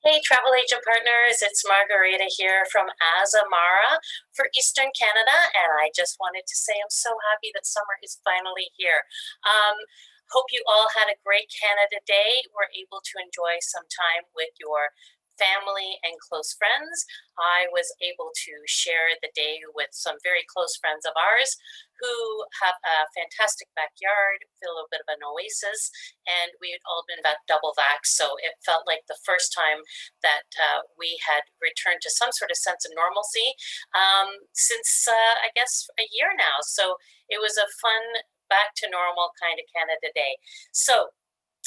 Hey, travel agent partners, it's Margarita here from Azamara for Eastern Canada, and I just wanted to say I'm so happy that summer is finally here. Hope you all had a great Canada Day. Were able to enjoy some time with your family and close friends. I was able to share the day with some very close friends of ours who have a fantastic backyard, feel a bit of an oasis, and we had all been double vaxxed, so it felt like the first time that we had returned to some sort of sense of normalcy since I guess a year now. So it was a fun back to normal kind of Canada Day. So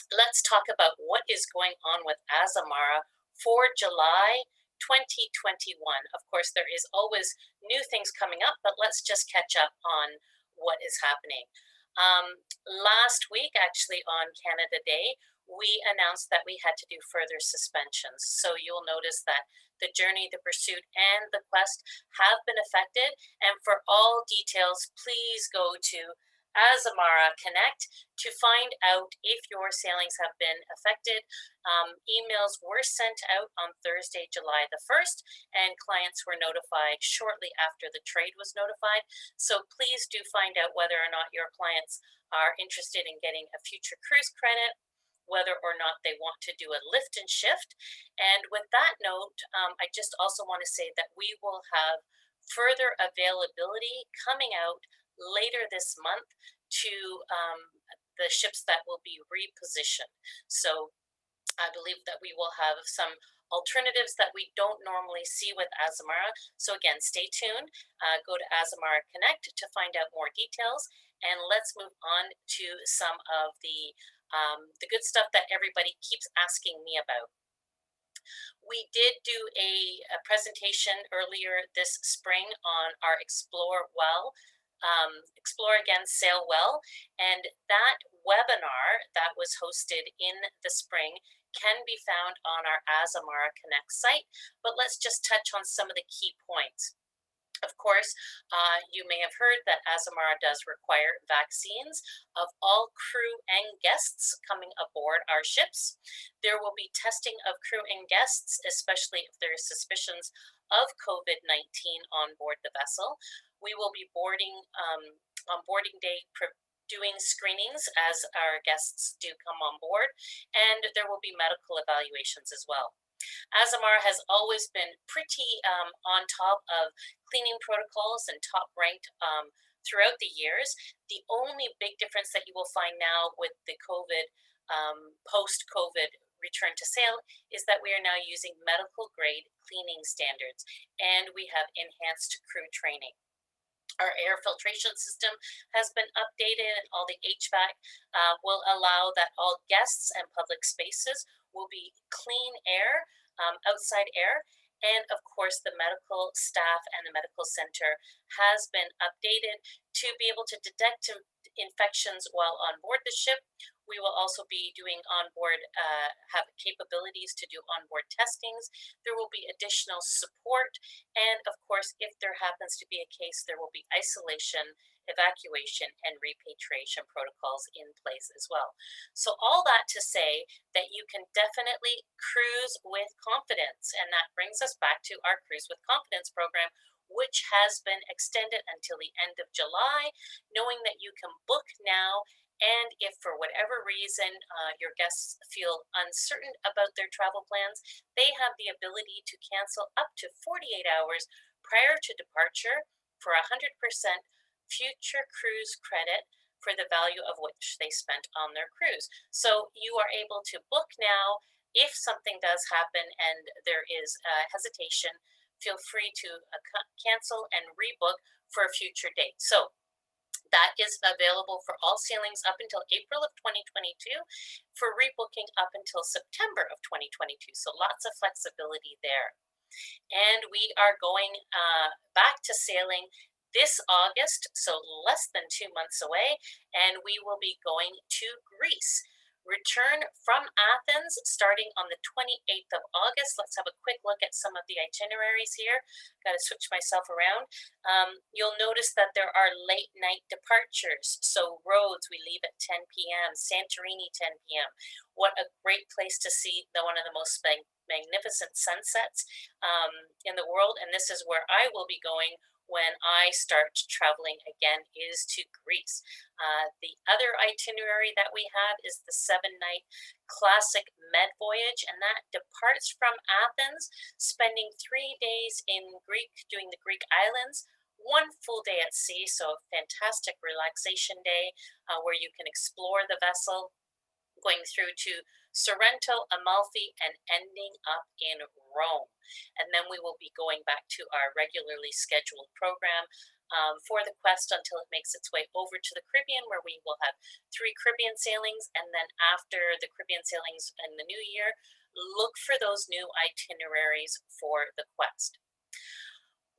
let's talk about what is going on with Azamara for July 2021. Of course, there is always new things coming up, but let's just catch up on what is happening. Last week, actually on Canada Day, we announced that we had to do further suspensions. So you'll notice that the journey, the pursuit, and the quest have been affected. And for all details, please go to Azamara Connect to find out if your sailings have been affected. Emails were sent out on Thursday, July the 1st, and clients were notified shortly after the trade was notified. So please do find out whether or not your clients are interested in getting a future cruise credit, whether or not they want to do a lift and shift. And with that note, I just also want to say that we will have further availability coming out later this month to the ships that will be repositioned. So I believe that we will have some alternatives that we don't normally see with Azamara. So again, stay tuned. Go to Azamara Connect to find out more details. And let's move on to some of the good stuff that everybody keeps asking me about. We did do a presentation earlier this spring on our Explore Again, Sail Well, and that webinar that was hosted in the spring can be found on our Azamara Connect site, but let's just touch on some of the key points. Of course, you may have heard that Azamara does require vaccines of all crew and guests coming aboard our ships. There will be testing of crew and guests, especially if there are suspicions of COVID-19 on board the vessel. We will be boarding on boarding day doing screenings as our guests do come on board, and there will be medical evaluations as well. Azamara has always been pretty on top of cleaning protocols and top ranked throughout the years. The only big difference that you will find now with the post-COVID return to sail is that we are now using medical grade cleaning standards, and we have enhanced crew training. Our air filtration system has been updated, and all the HVAC will allow that all guests and public spaces will be clean air, outside air. And of course, the medical staff and the medical center has been updated to be able to detect infections while on board the ship. We will also be doing onboard, have capabilities to do onboard testings. There will be additional support. And of course, if there happens to be a case, there will be isolation, evacuation, and repatriation protocols in place as well. So all that to say that you can definitely cruise with confidence. And that brings us back to our Cruise with Confidence program, which has been extended until the end of July, knowing that you can book now. And if for whatever reason your guests feel uncertain about their travel plans, they have the ability to cancel up to 48 hours prior to departure for 100% future cruise credit for the value of which they spent on their cruise. So you are able to book now. If something does happen and there is hesitation, feel free to cancel and rebook for a future date. So that is available for all sailings up until April of 2022, for rebooking up until September of 2022. So lots of flexibility there. And we are going back to sailing this August, so less than 2 months away, and we will be going to Greece. Return from Athens starting on the 28th of August. Let's have a quick look at some of the itineraries here. Got to switch myself around. You'll notice that there are late night departures. So Rhodes, we leave at 10 p.m. Santorini, 10 p.m. What a great place to see one of the most magnificent sunsets in the world. And this is where I will be going when I start traveling again, is to Greece. The other itinerary that we have is the 7-night classic med voyage, and that departs from Athens, spending 3 days in Greek, doing the Greek islands, 1 full day at sea, so a fantastic relaxation day where you can explore the vessel, going through to Sorrento, Amalfi, and ending up in Rome. And then we will be going back to our regularly scheduled program for the quest until it makes its way over to the Caribbean, where we will have 3 Caribbean sailings. And then after the Caribbean sailings in the new year, look for those new itineraries for the quest.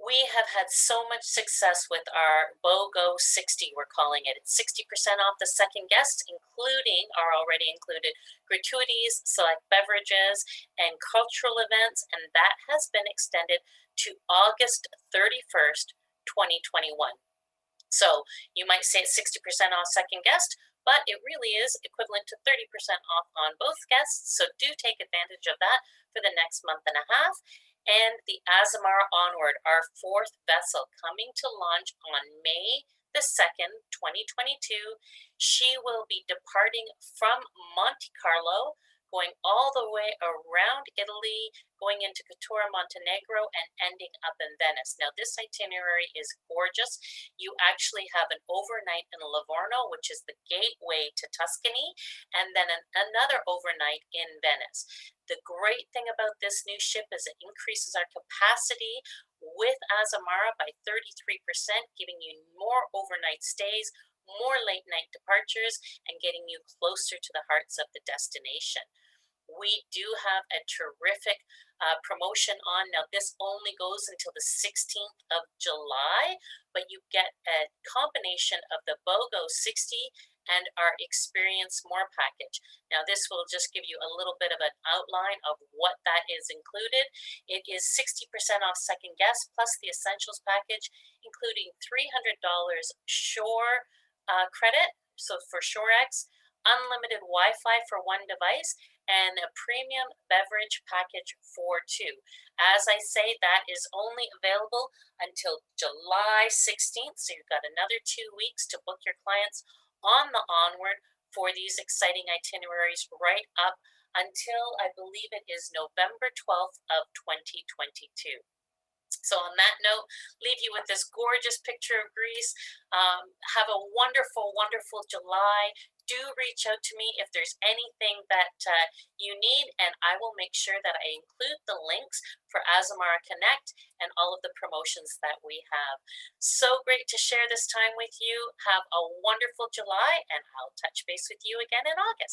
We have had so much success with our BOGO 60, we're calling it. It's 60% off the second guest, including our already included gratuities, select beverages, and cultural events, and that has been extended to August 31st, 2021. So you might say it's 60% off second guest, but it really is equivalent to 30% off on both guests. So do take advantage of that for the next month and a half. And the Azamara Onward, our 4th vessel, coming to launch on May the 2nd, 2022. She will be departing from Monte Carlo, going all the way around Italy, going into Cattura, Montenegro, and ending up in Venice. Now, this itinerary is gorgeous. You actually have an overnight in Livorno, which is the gateway to Tuscany, and then another overnight in Venice. The great thing about this new ship is it increases our capacity with Azamara by 33%, giving you more overnight stays, more late night departures, and getting you closer to the hearts of the destination. We do have a terrific promotion on. Now, this only goes until the 16th of July, but you get a combination of the BOGO 60 and our Experience More package. Now, this will just give you a little bit of an outline of what that is included. It is 60% off second guest plus the Essentials package, including $300 Shore credit, so for ShoreX, unlimited Wi-Fi for 1 device, and a premium beverage package for 2. As I say, that is only available until July 16th, so you've got another 2 weeks to book your clients on the Onward for these exciting itineraries right up until I believe it is November 12th of 2022. So on that note, leave you with this gorgeous picture of Greece. Have a wonderful, wonderful July. Do reach out to me if there's anything that you need, and I will make sure that I include the links for Azamara Connect and all of the promotions that we have. So great to share this time with you. Have a wonderful July, and I'll touch base with you again in August.